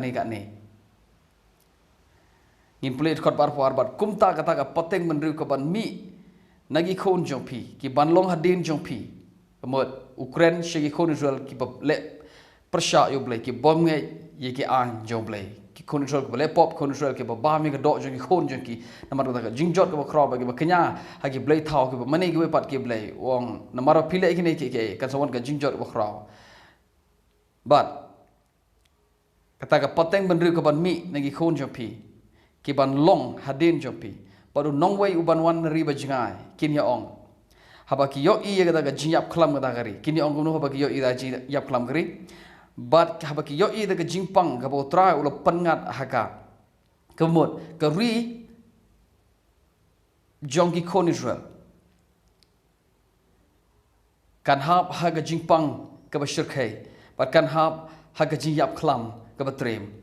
ni kat ni. Ngin pelit kot bar puar bat kumta kata ka pateng menriu ke ban mi nagi khon jong pi ki ban long hadin jong pi. Kemot Ukraine shegi khon Israel ki le persya yo blai ki bom ngai ye ki an jong blai. Ki khon Israel ke le pop khon Israel ke ba mi ke dok jong ki khon jong ki namar kata ka jingjot ke ba kro ba ki ba kenya ha ki blai thau ki ba mani ki pat ki blai wong namar pile ki ne ki kan sawan ka jingjot ba kro. But kata ka pateng menriu ke ban mi nagi khon jong pi. Ki ban long hadin jopi baru nongway uban wan riba jingai kin ya ong haba ki yo i ga daga jinyap klam ga dagari kin ya ong gunu haba ki yo i da jinyap klam gari bat haba ki yo i daga jingpang ga bo tra ula pengat haka kemut ke ri jongki kon Israel kan hab haga jingpang ga ba shirkai bat kan hab haga jinyap klam ga ba trem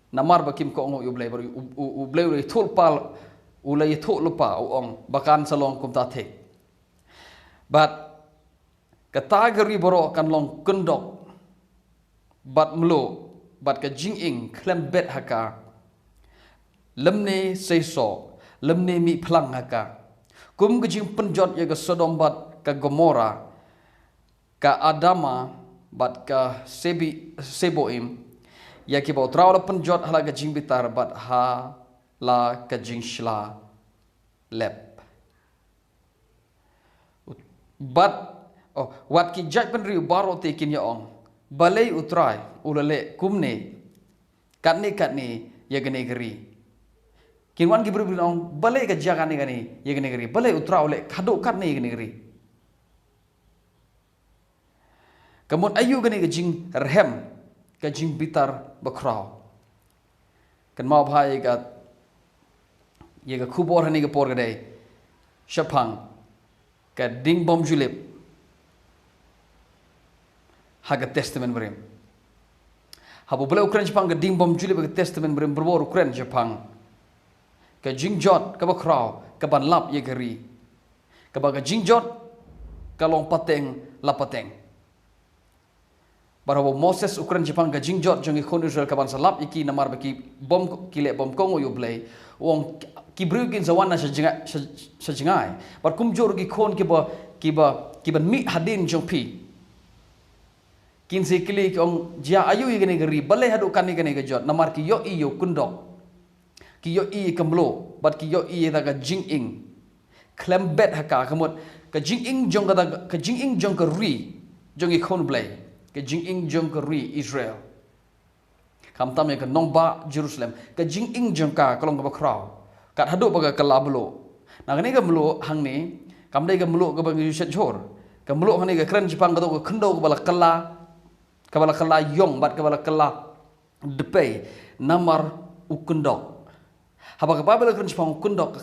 namar bakim ko ngo yublay baru ublay ulay tulpal ulay tulupa uong bakan salong kum tatek but katagari boro kan long kendok bat melo bat ka jinging klembet haka lemne seiso lemne mi plang haka kum ka jing penjot ya ka Sodom bat ka Gomora ka Adama bat ka Seboim ya ki bau trau la penjot hala ka jing bitar bat ha la ka jing shla lep bat wat ki jai penriu baro te kin ya ong balai utrai ulale kumne katne ya gane geri kin wan ki bru ong balai ka jagane gane ya gane geri balai utrau le khado katne ya gane geri kemun ayu gane ka jing rehem ka jing bitar bakrau kan mau bhai ga ye ga khubor hani ga por ga dei shapang ka ding bom julip ha ga testament brim ha bo bela Ukraine Jepang ga ding bom julip ga testament brim berbor Ukraine Jepang ka jing jot ka bakrau ka ban lap ye gari ka ba ga jing jot ka long pateng la pateng Barawa Moses Ukraine Jepang ka jingjot jongi khon Israel kaban salap iki namar baki bom kile bom kongo yo blai wong kibru kin zawana sa jingai bar kumjor gi khon ki ban mi hadin jong pi kin se kile ki ong jia ayu igene gari balai hadu kan igene gajot namar ki yo i yo kundok ki yo i kamlo bat ki yo i daga jing ing klembet haka kamot ka jing ing jong ka jing ing jong ka ri jongi khon blai ke jing ing jong ke ri Israel kam tam ke nongba Jerusalem ke jing ing jong ka kolong ka kraw kat hadu baga kalablo na ngani ga mlo hang ni kam dai ga mlo ga bang yushat jor ka mlo hang ni ga kran Jepang ga to khndo ga bala kala yong bat ka bala kala depe namar ukundok haba ka babel kran Jepang ukundok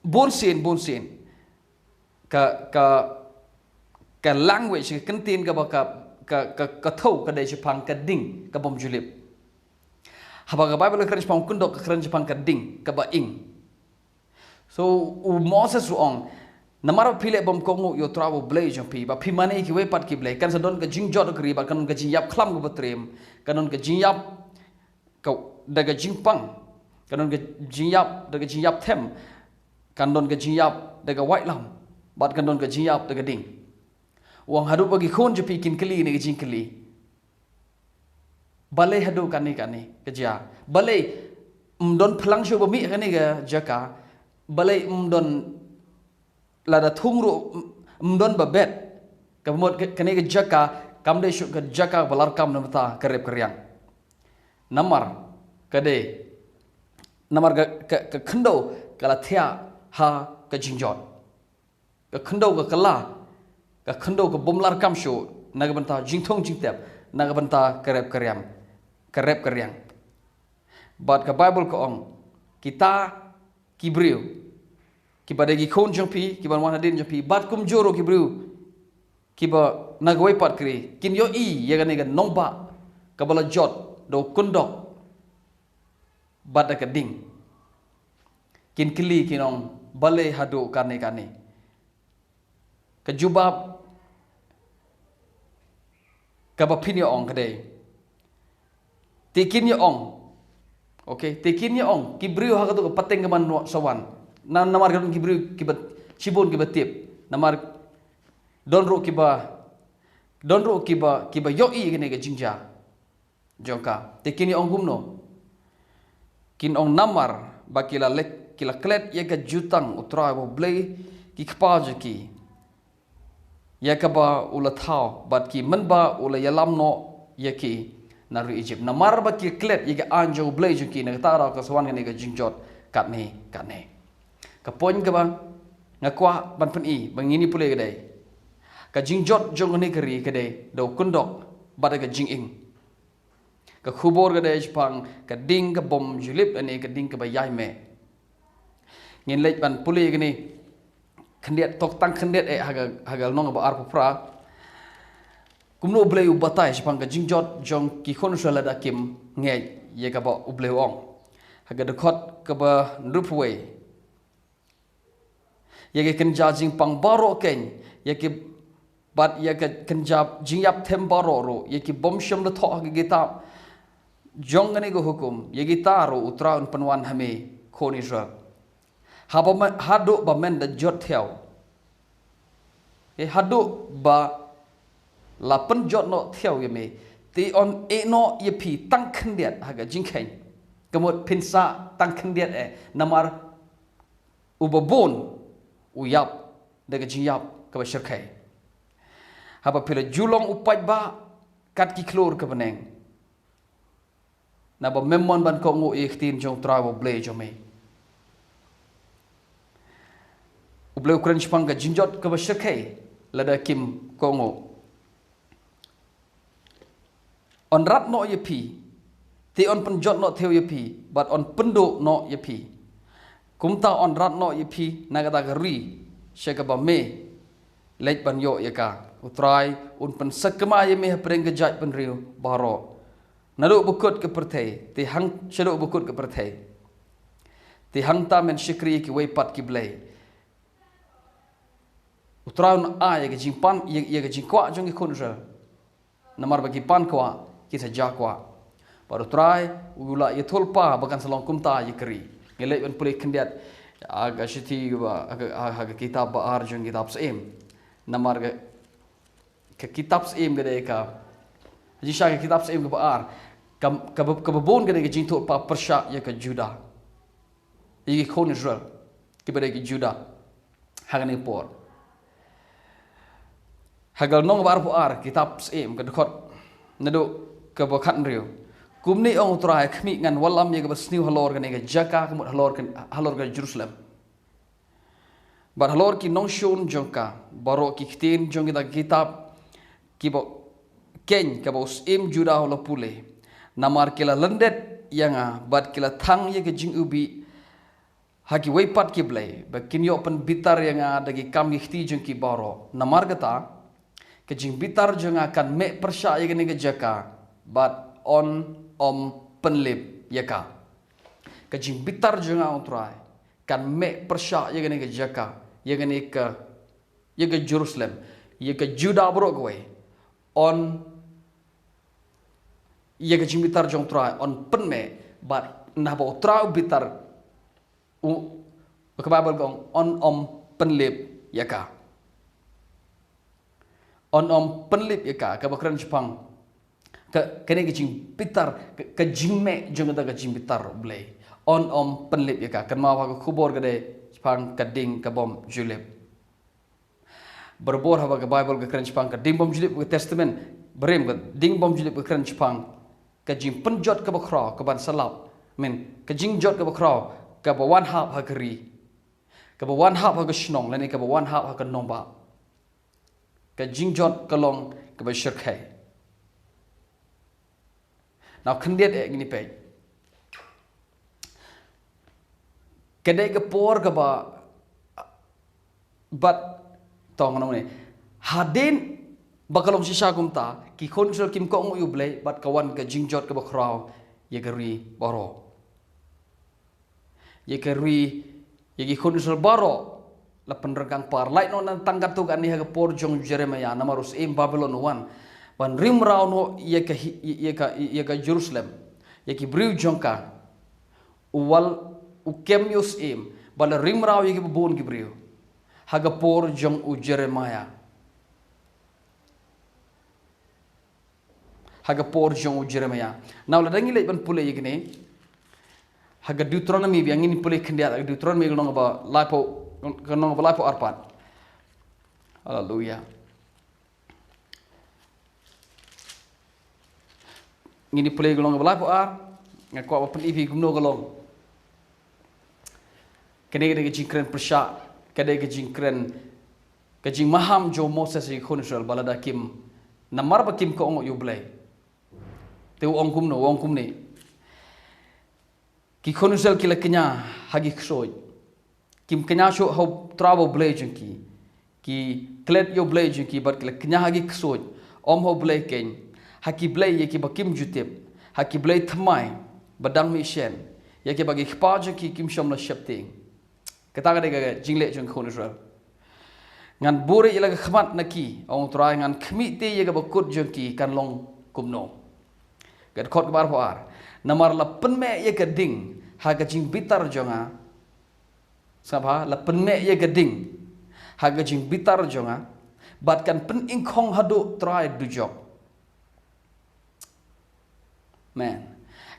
bonsin ka language ka kentin ka ka thau ka dai Jepang ka ding ka bom julip haba ka Bible kran Jepang kundok ka kran Jepang ka ding ka ba ing so Moses ong namaro pile bom kongo yo trawo blay jampi ba pimane ki we pat ki blay kan sa don ka jingjot kri ba kan ka jingyap khlam go batrem kanon ka jingyap ka daga jingpang kanon ka jingyap daga jingyap them kanon ka jingyap daga white lam bat kanon ka jingyap daga ding wong hadu bagi khon jepi kin keli ni jing keli balai hadu kani keja balai don plang shu bami kani ga jaka balai don lada thungru don babet kamot kani ga jaka kamde shu ga jaka balar kam namta karep karyang namar kade namar ga khndo kala thia ha ka jingjot ka khndo ga kala ka khndo ka bomlar kam shu naga banta jingthong jingtep naga banta karep karyang bat ka Bible ko ong kita kibriu ki badagi khon jongpi ki ban wana din jongpi bat kum joro kibriu ki ba nagwai pat kri kin yo i ya ga ne ga nongba ka bala jot do kundok bat ka ding kin kili kinong bale hadu kane kejubab kabapin ya ong kadai tikin ya ong okay tikin ya ong kibriu ha katu pateng kaman sawan namar kan kibriu kibat cibon kibat tip namar donro kiba yoi gini ke jingja jongka tikin ya ong gumno kin ong namar bakila lek kila klet ya ka jutang utra bo blei ki kpa ki ya ka ba ula thao bat ki manba ula yalam no ya ki naru Egypt namar ba ki klet ya ka anjo blei ju ki na tara ka swan ni ka jingjot kat ni ka pon ka ba ngakwa ban pen i bangini pule ka dai ka jingjot jong ni kari ka dai do kundok ba ka jinging ka khubor ka dai pang ka ding ka bom julip ani ka ding ka ba yai me ngin lek ban pule ka ni kendiat tok tang kendiat hagal nong ba ar pra kumno blei u batai pang ka jingjot jong ki khon sala da kim nge ye ka ba u blei ong haga de khot ka ba nrupwe ye ke kenja jing pang baro ken ye ke bat ye ke kenja jingyap them baro ro ye ki bom sham le tho ga gita jong ngani go hukum ye gita ro utra un panwan hame khon Israel hadu ba men da jot theo hadu ba la pen jot no theo ye me ti on e no ye pi tang khendiat haga jingkhen kamot pinsa tang khendiat namar ubabon uyap daga jingyap ka ba shirkai haba pila julong upat ba kat ki klor ka beneng na ba memon ban ko ngo ikhtin jong trawo ble jome uble ukran chpang ka jinjot ka ba shirkai lada kim ko ngo on rat no ye pi ti on penjot no theo ye pi but on pendo no ye pi kumta on rat no ye pi nagata gari sheka ba me lej ban yo ye ka utrai un pen sakma ye me preng ke jaj pen riu baro nadu bukut ke perthai ti hang shadu bukut ke perthai ti hang ta men shikri ki wei pat ki blai utrai un a ye ke jingpan ye ke jingkwa jong ki khun ra namar bagi pan kwa kita jakwa baru try ula ye tholpa bakan salong kumta ye kri ngele ben pulih kendiat aga shiti aga kitab ba arjun kitab seim namar ke kitab seim gede ka jisha ke kitab seim ba ar ka babon gede ke jing tholpa persha ye ke juda ye khon Israel ke bede ke juda hagani por hagal nong bar ar kitab seim ke dekot nadu ke bakhat riu kumni ong trai khmi ngan walam ye ke sniu halor kan ke jaka kemut halor ke Jerusalem bar halor ki nong shun jongka baro ki ktin jong kita kitab ki bo ken ke bos im juda hola pule namar kila lendet yanga bat kila thang ye ke jing ubi haki weipat ki blai ba kinyo pen bitar yanga dagi kam khti jong ki baro namar kata ke jing bitar jong akan me persya ye ke jaka but on om penlip yaka ke jing bitar jong utrai kan me persya ye ke jaka ye ke Jerusalem ye ke Juda bro gwe on ye ke jing bitar jong trai on pen me but na bo trau bitar u ke Bible gong on om penlip yaka on om penlip yaka ke bakran Jepang kene ke jing bitar ke jing me jong da ke jing bitar blai on om penlip yaka kan ma wa khubor gede Jepang ke ding ke bom julip berbor haba ke Bible ke kran Jepang ke ding bom julip ke testament berem ke ding bom julip ke kran Jepang ke jing penjot ke bakra ke ban salap men ke jing jot ke bakra ke ba wan hap ha keri ke ba wan hap ha ke snong lani ke ba wan hap ha ke nomba ke jing jot ke long ke ba shirkai now kendiat gini pe kedai ke por ke ba bat tong nong ni hadin bakalong sisa kumta ki konsul kim ko ngu yublai bat kawan ke jingjot ke bakrau ye keri baro ye keri ye ki konsul baro la penergang par lai no nan tanggat tu kan ni ha por jong Jeremiah namarus im Babylon 1 ban rim rau no ye ka Jerusalem ye ki briu jongka uwal ukem yus im bala rim rau ye ki bon ki briu haga por jong u Jeremiah haga por jong u Jeremiah now la dangi le ban pule ye gini haga Deuteronomy bi angin pule kendia Deuteronomy nong ba lapo arpat haleluya ngini pule golong ba lapo ar ngako ba pen ipi gumno golong kene ke jingkren persya kade ke jingkren ke jing maham jo Moses i khonisrael balada kim namar ba kim ko ong yu blai te ong kumne ki khonisrael ki la kenya hagi khsoj kim kenya sho ho trabo blai jingki ki klet yo blai jingki bat ki la kenya hagi khsoj ho blai ken haki blai ye ki ba kim jutep haki blai thamai badang mi shen ye ki bagi khpa jingki kim shom la shapting kata ga jingle jong khon Israel ngan bure ila ga khmat naki ong trai ngan khmi te ye ga bakut jong ki kan long kumno gad khot bar par namar la pen me ye ga ding ha ga jing bitar jonga sabha la pen me ye ga ding ha ga jing bitar jonga bat kan pen ing khong hadu trai du jok man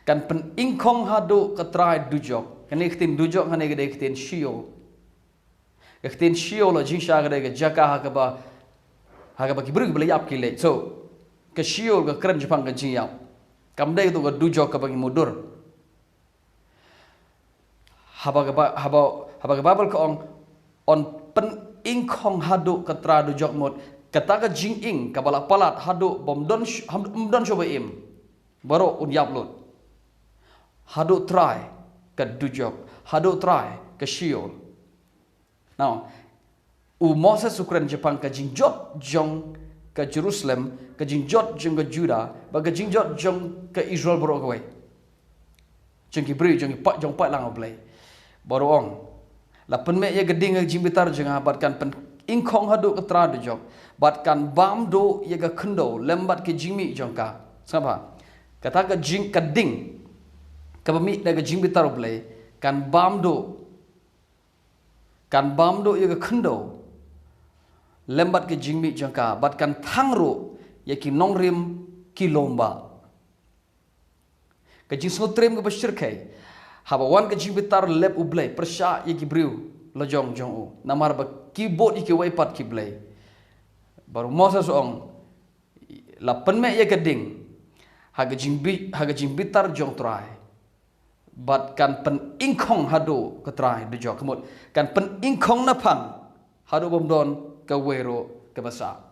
kan pen ing khong hadu ka trai du jok kene khtin dujok hane ge khtin shio la jing sha ge jaka ha ba ki brug bele yap ki le so ke shio ga kran jipang ga jing yap kam dai to ga dujok ka ba ki mudur haba ga babal ko on pen ing khong hadu ka tra dujok mot kata ga jing ing ka bala palat hadu bom don sho ba im baro un yap lot hadu try ke dujok hadu try ke shiol now Moses ukran Jepang ke jingjot jong ke Jerusalem ke jingjot jong ke Juda ba ke jingjot jong ke Israel bro ke jong ki bri jong pat lang oblay baro ong la pen me ye geding jing bitar jong bat kan pen ingkong hadu ke tra dujok bat kan bam do ye ke khndo lembat ke jingmi jong ka sapa kata ke jing ke ding kabami daga jingbitar oblay kan bamdo ye ga khndo lembat ke jingmi jangka bat kan thangro ye ki nongrim ki lomba ke jing sotrem ke bashir kai haba wan ke jingbitar leb oblay persya ye ki briu lojong jong u namar ba keyboard ye ki waipat ki blay baru Moses ong la penme ye geding haga jingbitar jong trai bat kan pen ingkong hadu ketrai dujok kemut kan pen ingkong napang hadu bomdon ke wero ke basa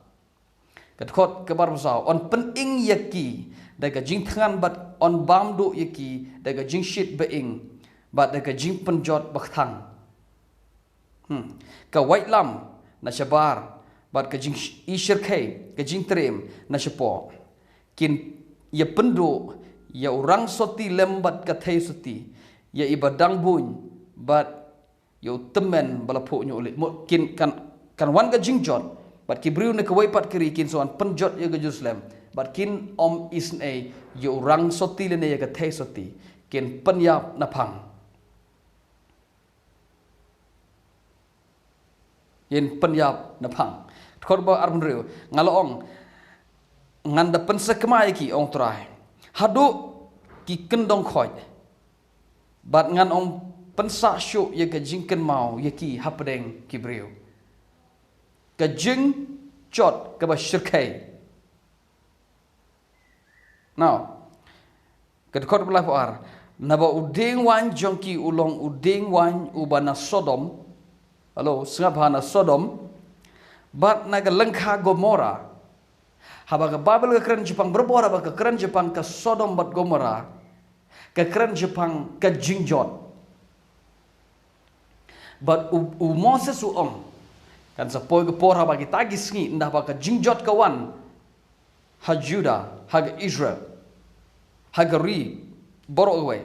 ketkot ke bar basa on pen ing yaki daga jing thangan bat on bamdu yaki daga jing shit being bat daga jing penjot bakhthang ke white lam na shabar bat ke jing ishir kai ke jing trem na shapo kin ye pendu ya orang soti lembat kathai soti ya ibadang bun bat ya temen balapo nyo ulit mungkin kan wan ga jingjot bat kibriu ne kawai pat kiri kin soan penjot ya ga Jerusalem bat kin om isne ya orang soti le ne ya kathai soti kin penyap napang yen penyap napang korba arbunreu ngaloong nganda pensekmai ki ong trai hadu ki kendong khoj bat ngan ong pensa syuk ye ke jingken mau ye ki hapdeng ki breu ke jing chot ke ba shirkai now ke khot bla par naba uding wan jongki ulong uding wan ubana Sodom halo sngabhana Sodom bat naga lengkha Gomora haba ke Babel ke keren Jepang berbora ba ke keren Jepang ke Sodom bat Gomora ke keren Jepang ke jingjot bat Moses uong kan sepoi ke por haba kita gisngi ndah ba ke jingjot kawan ha Juda ha Israel ha ri borok we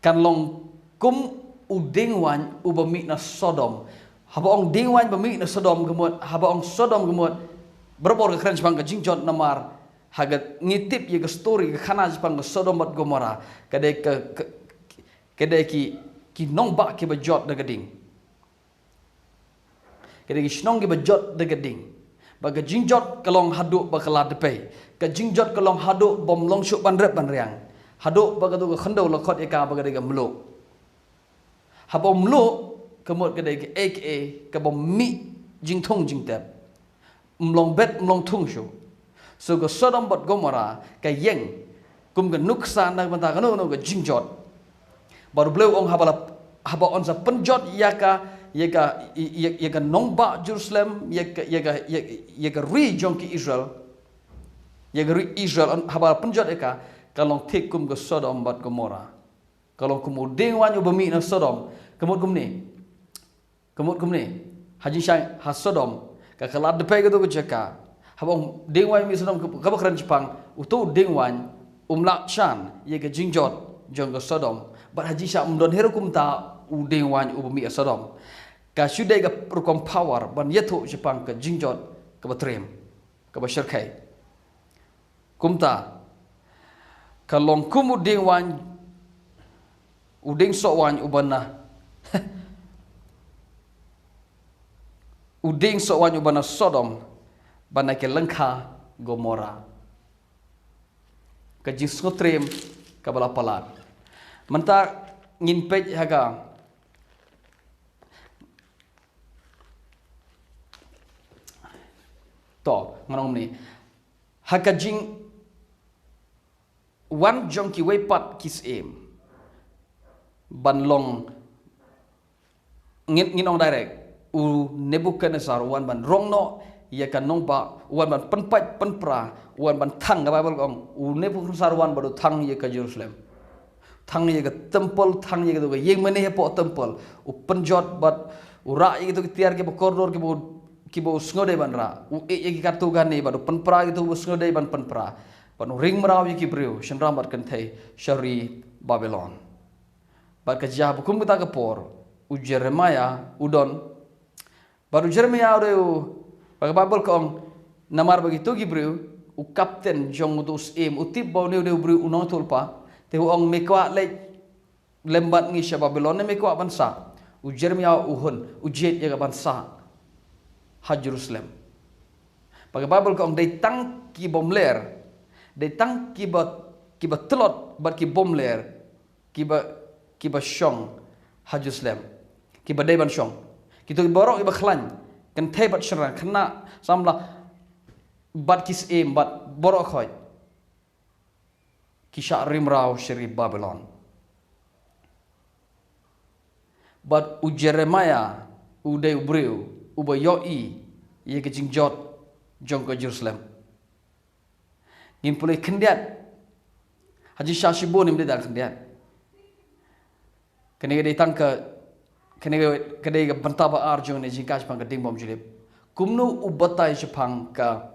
kan long kum uding wan ubami na Sodom haba ong ding wan bami na Sodom gemut haba ong Sodom gemut Berbor ke keren Jepang ke jingjot namar haga ngitip ye ke story ke khana Jepang ke Sodom dan Gomora kedai ki nong ba ki bajot de gading. Kedai ki snong ki bajot de gading. Baga jingjot kalong haduk bakala depai. Ka jingjot kalong haduk bom long syuk ban rep ban riang. Haduk baga tu ke khendau lakot eka baga de meluk. Habom meluk kemut kedai ki aka ke bom mi jing thong jing tep. Mlong bet mlong thung syu. So ke Sodom bat Gomora ke yeng kum ke nuksan nak banta kanu no ke jingjot. Baru beliau ong haba on sa penjot yaka nongba Jerusalem yaka ri jong ki Israel. Yaka ri Israel on haba penjot eka kalong tik kum ke Sodom bat Gomora. Kalong kum udeng wan ubami na Sodom kemut kum ni. Haji syai has Sodom ka kalat depai gitu ke jaka habang dingwan mi Sodom ka bakran Jepang utu dingwan umlak chan ye ke jingjot jong ke Sodom bat haji syai umdon hero kum ta u dingwan ubami Sodom ka syudai ka rukom power ban yetu Jepang ke jingjot ke batrem ke basyarkai kum ta kalong kum dingwan uding sowan ubana uding sowan ubana Sodom bana ke lengka Gomora ke jisngotrim ke balapalat menta ngin pej haga to nganong ni haga jing wan jong ki wepat kis em ban long ngin ong direct u Nebuchadnezzar wan ban rongno ya kan nongba wan ban penpat penpra wan ban thang ga Bible kong u Nebuchadnezzar wan badu thang ya ka Jerusalem thang ya ka temple thang ya ka do yeng mane he po temple u penjot bat u ra ya to tiar ke koridor ke bo snode ban ra u e ya ki kartu gan ne badu penpra gitu bo snode ban penpra ban ring maraw ya ki breu shenram bat kan thai shari Babylon bat ka jah bukum ta ka por u Jeremiah udon baru Jeremiah reu bagi Bible kong namar begitu gibreu u kapten jong utus em utip bau ne breu unong tulpa te ong mekwa le lembat ngi sha Babylon ne mekwa bansa u Jeremiah uhun u jet ya bansa ha Jerusalem bagi Bible kong dei tang ki bomler dei tang ki ba telot bat ki bomler ki ba syong ha Jerusalem ki ba dei ban syong kita borok iba khlan kan thai bat syara khna samla bat kis em bat borok khoi kisha rimrau shri Babylon bat u Jeremiah u de ubreu u ba yoi ye ke jingjot jong ke Jerusalem ngin pulai khendiat haji shashibon im de dal khendiat kene de tang kene kedai ke bantaba arjung ne jingkas pang keding bom julip kumnu ubatai Jepang ka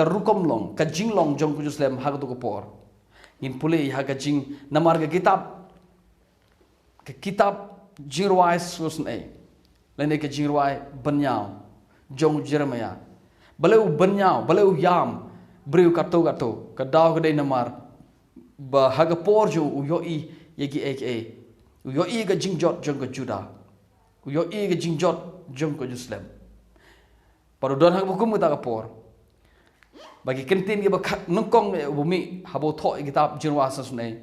rukom long ka jinglong jong ku Jerusalem hag tu kopor in pulei hag jing namar ke kitab jirwai susne lene ke jirwai benyau jong Jeremiah baleu benyau baleu yam breu kato ka daw kedai namar ba hag por jo u yoi yegi aka u yoi ga jingjot jong ke Judah u yoi ga jingjot jong ke Jerusalem paru don hag bukum ta kapor bagi kentin ge bakhat nongkong bumi habo tho kitab jirwa sasne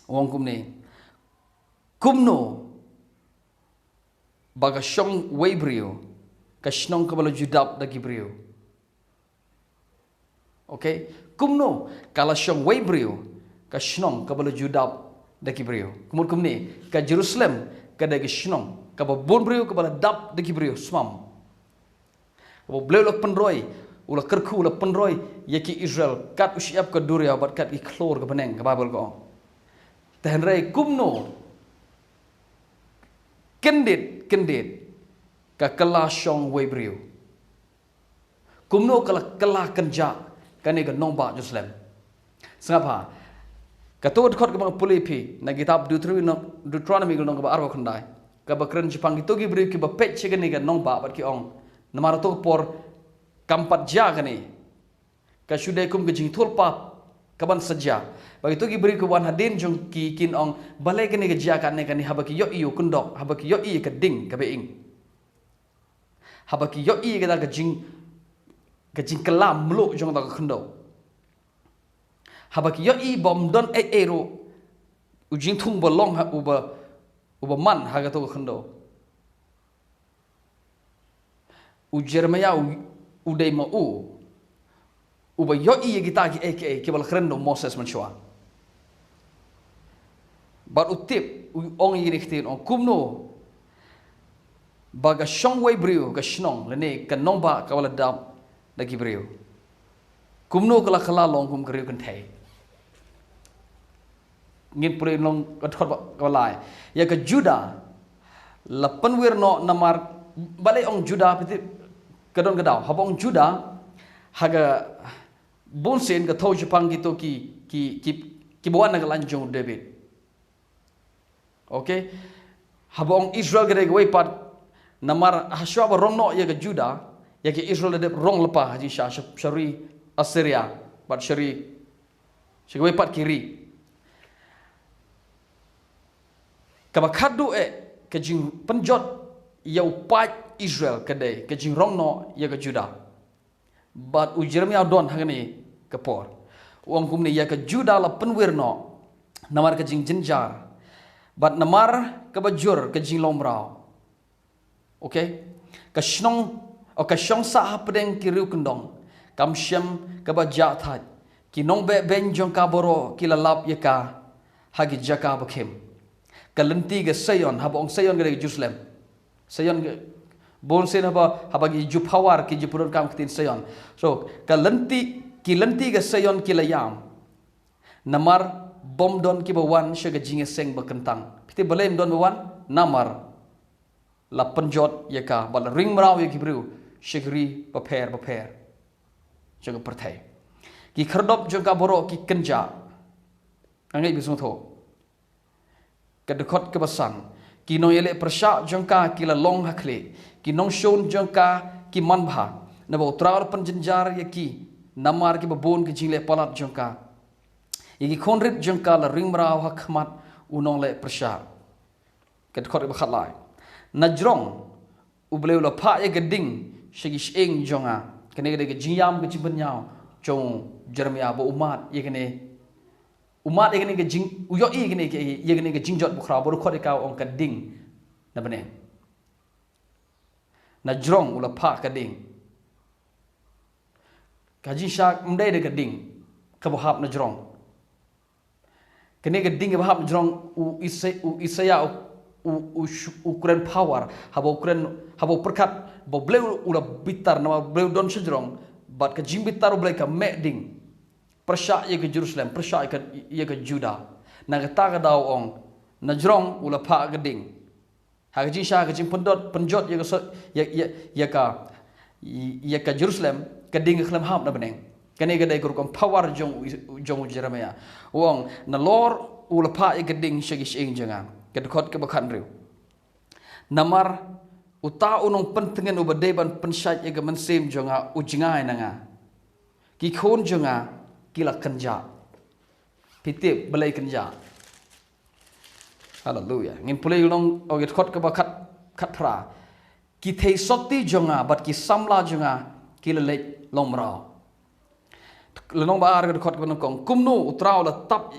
wong kumno baga shong weibrio ka shnong ka balo judap da gibrio okay kumno kala shong weibrio ka shnong ka balo judap da gibrio kumni ka Jerusalem ka da shnong ka ba bonbrio ka bala dap da gibrio smam bo blelok penroy ula kerku ula penroy yaki Israel kat usiap ke duria bat kat iklor ke beneng ke babel ko tenrei kumno kendit ka kala shong weibrio kumno kala kenja kane ke nomba Jerusalem sengapa katut khot ke bang pulipi na kitab Deuteronomy ke nong ba arba khandai ka bakren Jepang itu gibrio ki ba pech ke ne ke nomba bat ki ong namar to por kampat jagani ka shude kum gejing tulpa kaban saja bagi tu beri ke wan hadin jong ki kin ong balai kani ke jia kan ne habaki yo iyo kundok habaki yo i ka ding ka being habaki yo i ka da gejing kelam melu jong da kundok habaki yo i bom don ero ujing thung bolong ha uba man ha ga to kundok u Jeremia udai ma uba yo i kita ki aka kibal khrendo Moses manchua bar utip ong i niktin ong kumno baga shongway brio ga shnong lene kan nomba kawala dam lagi brio kumno kala long kum brio kan thai ngin pure long ka thot kawalai ya ka Juda lapan wirno namar balai ong Juda piti kadon gadau habong Juda haga bonsen ka thau Jepang gitu ki bawa na lanjong David okay habong Israel gede gwe pat namar haswa ba rong no ya ga Juda ya ke Israel de rong lepa haji syari Assyria pat syari gwe pat kiri ka ba khadu ke jing penjot ya upat Israel kedai ke jing rong no ya ga Juda but u Jeremia don hagani kapor wong kumni ya ka Juda la penwirno namar ke jing jenjar but namar ke bajur ke jing lombrau okay ka shnong o ka shong sa hapdeng ki riu kendong kam shem ke bajat hat ki nong be ben jong ka boro ki la lap ya ka hagi jaka bakem ka lenti ke Sion habong Sion ke Jerusalem Sion bon sen haba gi ju power ki ju purun kam kitin Sion so ka lenti ke Sion ki layam namar bom don ki bawan syaga jinge seng bakentang piti balem don bawan namar la penjot ya ka bal ring mrau ya ki bru syagri paper jaga pertai ki khardop jongka boro ki kenja angai bisung tho kadekot ke basang ki no yele persya jongka ki la long hakle ki nong shon jongka ki manbha na bo trar penjenjar ya ki namar ki babon ki jingle palat jongka yaki konrit jongka la ringmrau hakmat unong le persya kadekot ke bakhatlai najrong ubleu la pha ya geding shigi sheng jonga kene gede jingyam ke jibenyao jong Jeremia bo umat yekene umat yekene ke jing uyo yekene ke jingjot bukhra bo khot ka ong ka ding na bane najrong ula pha ka ding ka jin sha mdai de ka ding ka bo hap najrong kene ke ding ke bo hap najrong u isaya ukuran power habo perkat bo bleu ula bitar nama bleu don sejrong bat ka jim bitar bleu ka meding persya ye ke Jerusalem persya ye ke Juda na ka ta ka daw ong najrong ula pha geding ha ji sha ka jim penjot ye ka Jerusalem ka ding khlam hab na beneng kane ga dai ko power jong Jeremia wong na lor ula pha ye geding shigi shing jangan kedekot ke bakhan riu namar uta unong pentengen ubadeban pensyat ye mensem jonga ujingai nanga ki khon jonga kila kenja pitip belai kenja haleluya ngin pulai long oget khot ke bakhat khatra ki thei soti jonga bat ki samla jonga kila lek lomrao lenong ba ar khot ke nong kumnu utrao la tap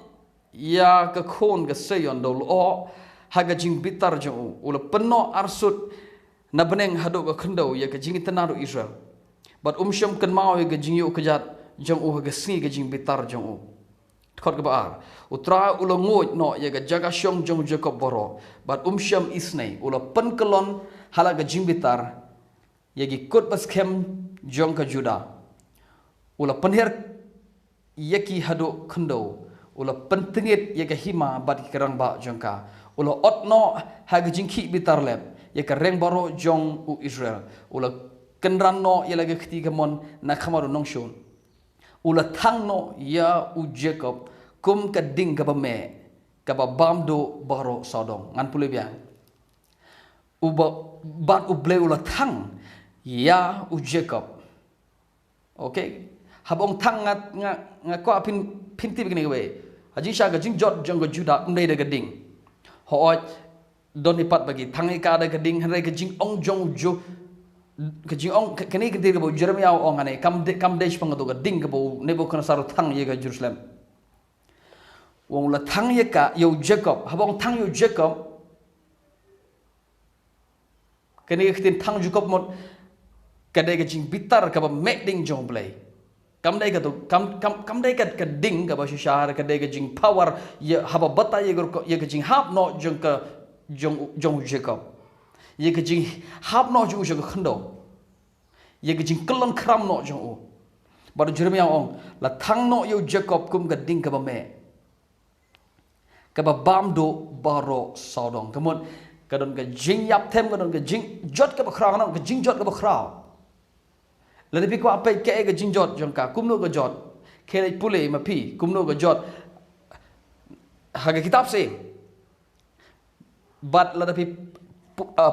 ya ke khon ke Sion do lo haga jing bitar jong ula peno arsut na beneng hadu ka khendo ya ka jing tenaru Israel bat syam kan mau ya ka jing yu kejat jong ka sni ka jing bitar jong khot ka baar utra ula ngoj no ya ka jaga syong jong Jacob boro bat syam isnei ula pen kelon hala ka jing bitar ya gi kot bas kem jong ka Juda ula penher ya ki hadu khendo ula pentengit ya ka hima bat kerang ba jongka ula otno haga jingki bitar leb ya ka reng baro jong u Israel ula kenran no ya lagi ketiga mon na khamaru nongshun ula thang no ya u Jacob kum ka ding ka bame ka bamdo baro Sodom ngan pule biang uba bat uble ula thang ya u Jacob. Okay, habong thang ngat ko pin ti begini we. Haji sha ga jing jot jong ga Judah ndai da gading. Ho don ipat bagi thang ika da gading hare ga jing ong jong ju ga jing ong kani ga dir ga bo Jeremia ong ane kam desh pang ga ding ga bo Nebuchadnezzar thang ye ga Jerusalem. Wong la thang ye ka yo Jacob habong thang yo Jacob kani khtin thang Jacob mot kadai ka jing bitar ka ba mek ding jong play kam dai ka to kam dai ka ding ka ba shahar kadai ka jing power ye haba bata ye ka jing hap no jong ka jong Jacob ye ka jing hap no jong ka khando ye ka jing kelon kram no jong u baru Jeremia ong la thang no yo Jacob kum ka ding ka ba me ka ba bam do baro sodong kamon ka don ka jing yap them ka don ka jing jot ka ba khrang no ka jing jot ka ba khrao Ladapi ko apa ke ga jingjot jongka kumno ga jot kele pule ma pi kumno ga jot haga kitab se bat ladapi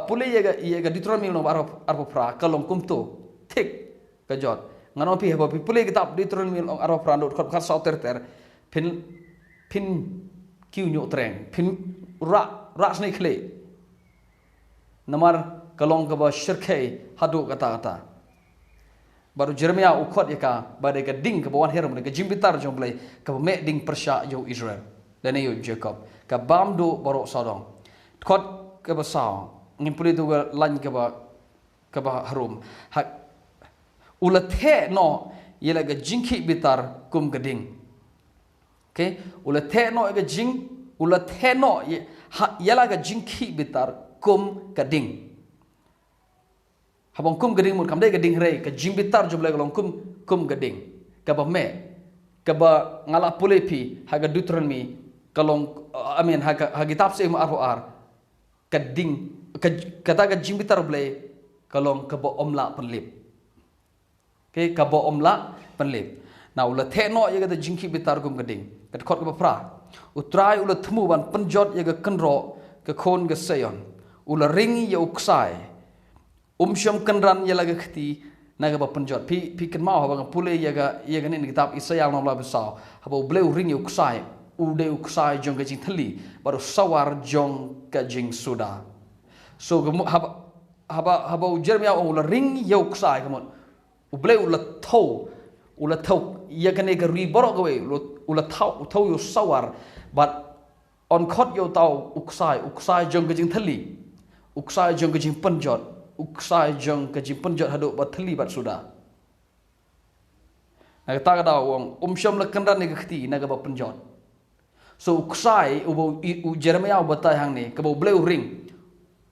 pule ye ga Deuteronomy no arpo pra kalong kumto tik ga jot ngano pi haba pi pule kitab Deuteronomy no arpo pra no khot khat sauter ter pin kiu nyo treng pin ra snai khle namar kalong ga ba shirke hadu kata baru Jeremia ukot ya ka badai ka ding ke bawah herum ke jimbitar jong blai ke me ding persya yo Israel dan yo Jacob ka bam do baru sodong kot ke basau ngimpuli tu lan ke ba harum hak ulathe no yela ga jingki bitar kum geding okay ulathe no ga jing ulathe no yela ga jingki bitar kum geding habang kum gading mur kamdai gading rei ka jimbitar jumlah galong kum gading ka ba me ka ba ngala pulepi haga Deuteronomy kalong amen haga kitab se arho ar kading kata ga jimbitar blai kalong ka ba omla penlip ke ka ba omla penlip na ula theno ye ga jingki bitar kum gading kat khot ka ba pra utrai ula thmu ban penjot ye ga kenro ka khon ga sayon ula ringi ye uksai Syam kenran ya laga khti naga ba penjot pi kan mau haba pule ya ga ni kitab Isaya nom la besau haba bleu ring uksai ude uksai jong ga jing thali baru sawar jong ka jing suda so haba Jeremia ula ring ya uksai kamon bleu ula thau ya ga ne ga ri borok we ula thau yo sawar but on khot yo tau uksai jong ga jing thali uksai jong ga jing penjot uksai jong ka jing penjot haduk bat thali bat sudah naga ta ga wong syam la kanran ni khti naga ba penjot so uksai u Jeremia batai hang ni ka bo bleu ring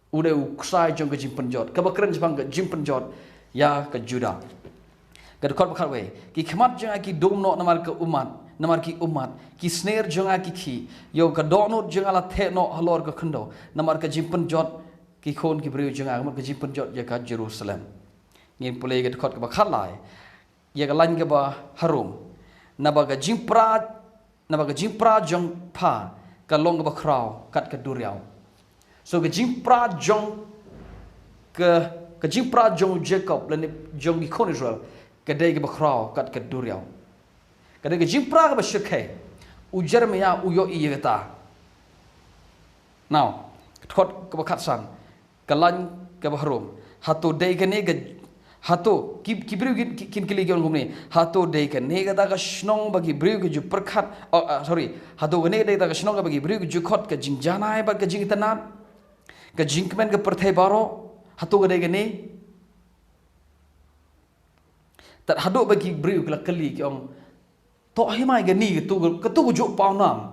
ude uksai jong ka jing penjot ka ba kren jang ka jing penjot ya ka Judah ka khot bakhat we ki khmat jang ki dom no namar ki umat ki snare jang ki yo ka donot jang ala the no halor ka khndo namar ka jing penjot ki khon ki breu jang agam ka jing penjot ya ka Jerusalem ngin pule ga khot ka ba khalai ya ga lan ga ba harum na ba ga jing pra jong pa ka long ga ba kraw kat ka duriao so ga jing pra jong ka jing pra jong Jacob lan jong ki khon Israel ka dai ga ba kraw kat ka duriao ka dai ga jing pra ga ba shikhe u Jeremia u yo i ta now khot ka ba khat san kalan ka bahrum hato dei ka ne ga hato ki briu kin kili gyon gumne hato dei ka ne ga da ga shnong bagi briu ga ju perkhat sorry hato ga ne dei da ga shnong ga bagi briu ga ju khot ka jing janai ba ga jing tanat ka jing kmen ga perthai baro hato ga dei ga ne tat hado bagi briu ga kali ki om to himai ga ni ga tu ju pau nam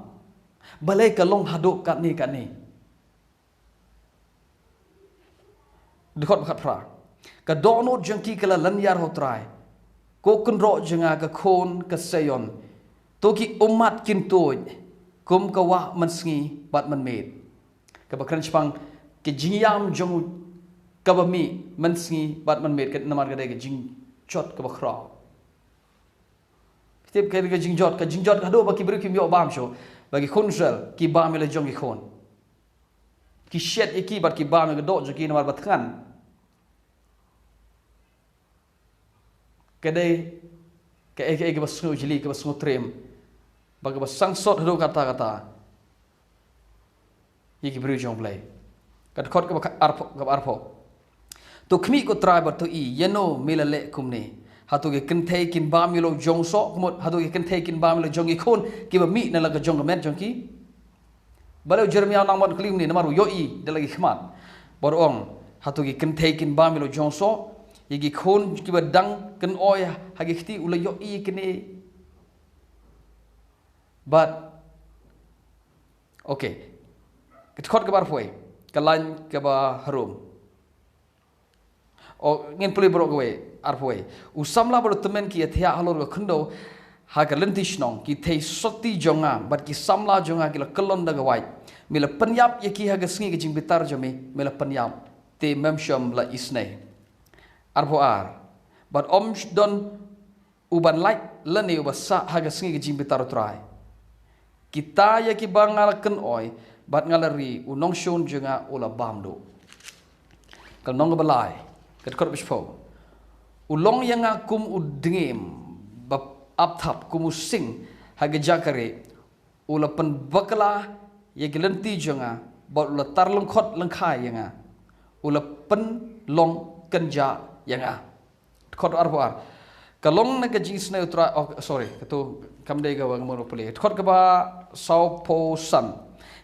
balai ka long hado ka ni Dikot bakat pra ka donot jengki kala lanyar hotrai ko kunro jenga ka khon ka sayon to ki umat kin toj kum ka wa mansngi bat man med ka bakran chpang ke jingyam jong ka ba mi mansngi bat man med ka namar ga de jing chot ka bakhra tip ka jing jot ka do ba ki bru kim yo bam sho bagi khonsel ki ba mi le jong ki khon ki shet ki bat ki ba mi ga do jo ki namar bat khan kedai ke basngu jili ke basngu trem baga basang sot hado kata yiki beri jong play kat khot ke arpo to khmi ko try ba to I yeno milale kumne hatu ke kenthei kin ba milo jong so kumot hatu ke kenthei kin ba milo jong ikon ki ba mi na laga jong met jong ki balau Jeremia nang mat klim ni namaru yo I de lagi khmat borong hatu ke kenthei kin ba milo jong so yigi khon ki ba dang ken oy hagi khti ula yo I kene but okay khot ke bar foi kalan ke ba harum o ngin puli bro gwe arpoi usamla bro temen ki athia halor ga khndo ha ga lentish nong ki thei soti jonga bat ki samla jonga ki la kalon da ga wai mila penyap ye ki ha ga sngi ga jing bitar jami mila penyap te memsham la isne arpo ar but don uban like lani ubasa ha ga sngi ga jing bitar trai kita ye ki bangal ken oi bat ngalari unong shon jonga ula bamdo kal nong ga balai kat khot bispo ulong yang akum udngem bap apthap kumusing haga jakare ula pen bakla ye gelenti jonga bot ula tarlong khot lengkhai yanga ula pen long kenja yanga khot arwar kalong na gaji sne utra sorry katu kamdei ga wang mono pole khot ka ba sau po san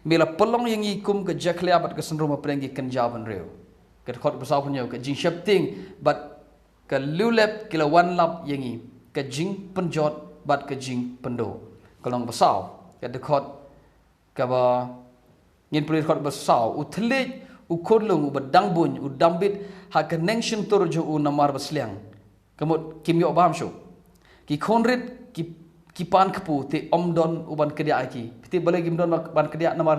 mila pelong yang ikum ke jaklia bat ke senroma prengi kenja ban reu kat khot besau punya ke jing shapting but ke lulep kila wan lap yangi ke jing penjot bat ke jing pendo kalong besau ke dekhot ke ba ngin puli khot besau uthlit u khodlung u badang bun u dambit ha ke nengshun tur jo u namar besliang kemut kim yo bam shu ki khonrit ki pan kpu te omdon u ban kedia ki piti bale gimdon ban kedia namar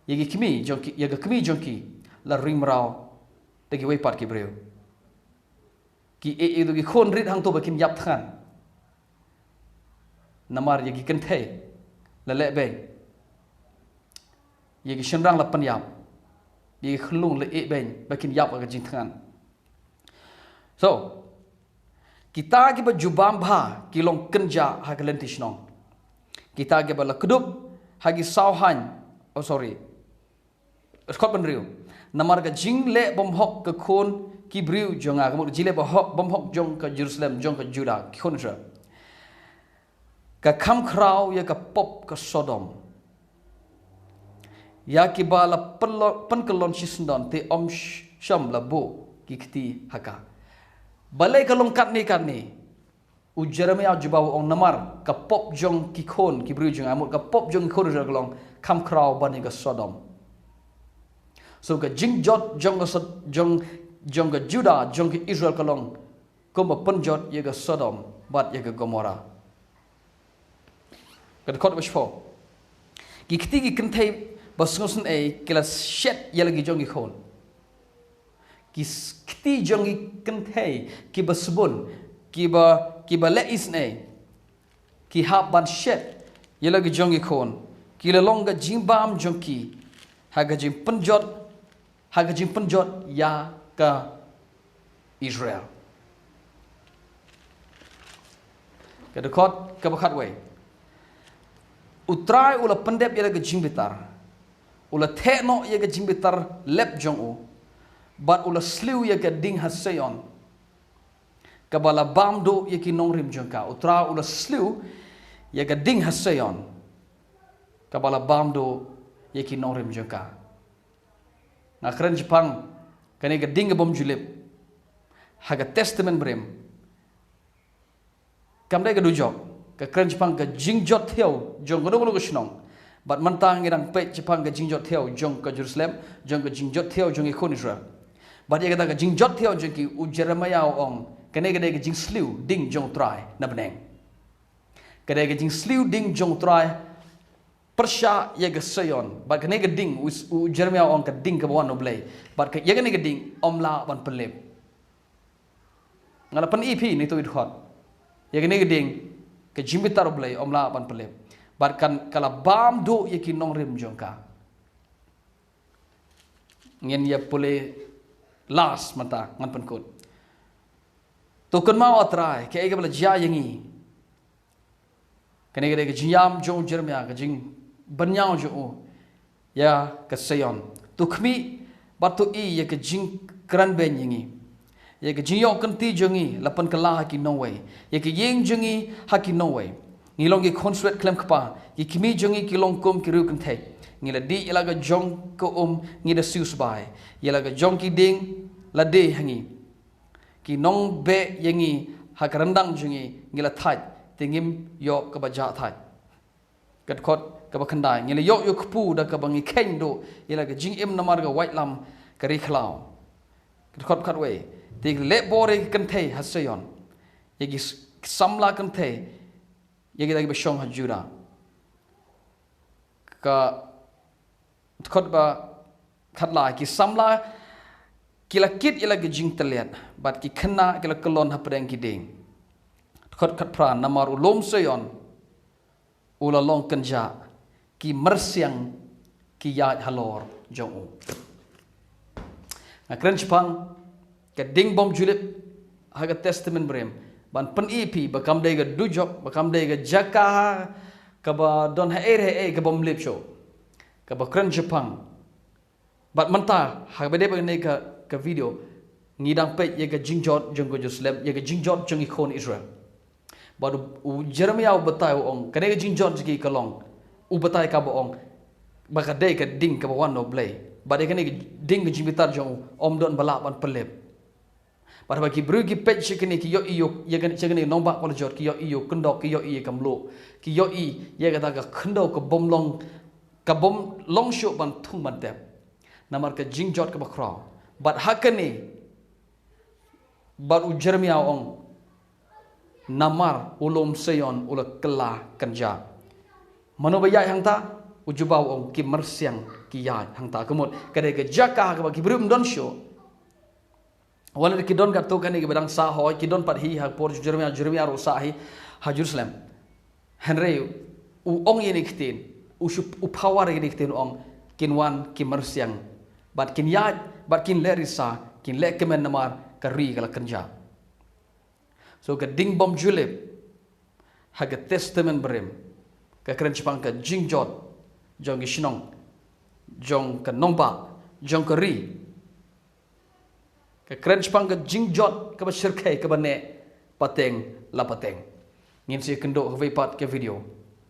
yegi kimi jonki yaga kimi jonki la rimrao tegi wei pat ki breu ki e du ki khon rit hang to bakin yap than namar ye ki kenthei la le beng ye ki shenrang la pan yap ye khlung le e beng bakin yap ga jing than so kita ki ba jubam bha ki long kenja ha ka lentish nong kita ki ba la kudup ha gi sauhan oh sorry skot ban riu namar ga jing le bom hok ka khon ki briu jonga ka mo jile ba hok bom hok jong ka Jerusalem jong ka Juda khon ra ka kham khrau ya ka pop ka Sodom ya ki ba la pan kalon shisndon te om sham la bo ki khti haka balai kalong kat ni u Jeremia jubaw ong namar ka pop jong ki khon ki briu jonga mo ka pop jong khon ra kalong kham khrau ban ka Sodom so ka jing jot jong ka Juda jong ka Israel kalong ko ba penjot ye ka Sodom bat ye ka Gomora ka khot bashpo ki khti ki kenthei basngosun e kila shet ye lagi jong ki khon ki khti jong ki kenthei ki basbun ki ba leis ne ki hab ban shet ye lagi jong ki khon ki la long ka jingbam jong ki ha ga jing penjot ya ka Israel ka dekot ka bakat we utrai ula pendep ya ga jing bitar ula theno ya ga jing bitar lep jong u bat ula sliu ya ga ding hasayon ka bala bam do ya ki nong rim jong ka utrai ula sliu ya ga ding hasayon ka bala bam do ya ki nong rim jong ka na keren Jepang kani ga ding bom julep haga testament brem kam dai ga du job ka keren Jepang ga jingjot theo jong ga no snong bat mantang ngirang pe Jepang ga jingjot theo jong ka Jerusalem jong ga jingjot theo jong ikon Israel bat ye ga jingjot theo jong ki u Jeremiah ong kani ga dai ga jing sliu ding jong try na beneng ka dai ga jing sliu ding jong try persya ye ga sayon bat kani ga ding u Jeremiah ong ka ding ka wan no blay bat ka ye ga ni ga ding omla ban pelep ngala pan EP ni to it hot ye ga ni ga ding ka jimbitar blay omla ban pelep bat kan kala bam do ye ki nong rim jongka ngien ye pole las mata ngan pan kot tu kan mau atrai ke ega bela jia yangi kene gede ke jiam jong Jeremia ke jing banyau jo ya ke Sion tu khmi batu I ya ke jing kran ben yangi ya ke jing yok kan ti jongi lapan kala haki no way ya ke yeng jongi haki no way ngilong ki consulate klem kpa ki kimi jongi ki long kom ki ru kan thai ngila di ilaga jong ko ngida sius bai ilaga jong ki ding la de hangi ki nong be yangi hakarandang jongi ngila thai tingim yo ka baja thai kat khot ka bakhandai ngila yo kpu da ka bangi kheng do ilaga jing em namar ga white lam ka ri khlau kat khot khat we ti le bore kan thai hasayon yagi samla kan thai yagi dagi bashong hajura ka khot ba khatla ki samla kila kit ila ge jing taliat bat ki khna kila kolon hapreng ki ding khot khat pran namar ulom seyon ula long kanja ki mersiang ki ya halor jong na kren chpang ka ding bom julip haga testament brem ban pen ep bakam de ga dujok bakam de ga jaka ka ba don ha ere ka bom lip show ka ba kren Jepang bat manta ha ba de ba ne ka video ngidang pe ye ka jingjot jong ko Jerusalem ye ka jingjot jong ikon Israel ba u Jeremia u batai ong ka ne ka jingjot ji ka long u batai ka ba ong ba ka de ka ding ka ba wan no blay ba de ka ne ding ka jimitar jong don bala ban pelep pada bagi beri ki pet sekini ki yo iyo ye kan sekini nombak pala jot ki yo iyo kendok ki yo iya kamlo ki yo I ye kata ka kendok ka bom long show ban thung ban tep namar ka jingjot ka bakra bat hakani bat u Jeremia ong namar ulum seyon ula kela kanja manobaya hang ta ujubau ong ki mersiang ki ya hang ta kemut kadai ka jaka ka bagi beri don show wala ki don gatto kani ke bedang sa hoy ki don pat hi ha por Jeremia ro sa hi ha Jerusalem henry u ong ye niktin u power ye niktin ong kin wan ki mersiang bat kin ya bat kin lerisa kin le kemen namar kari kala kanja so ka ding bom julep ha ga testament brem ka kren chpang ka jingjot jong ishnong jong ka nongba jong kari ka kren chpang ka jingjot ka ba shirkai ka ba ne pateng la pateng ngin si kendo hwei pat ke video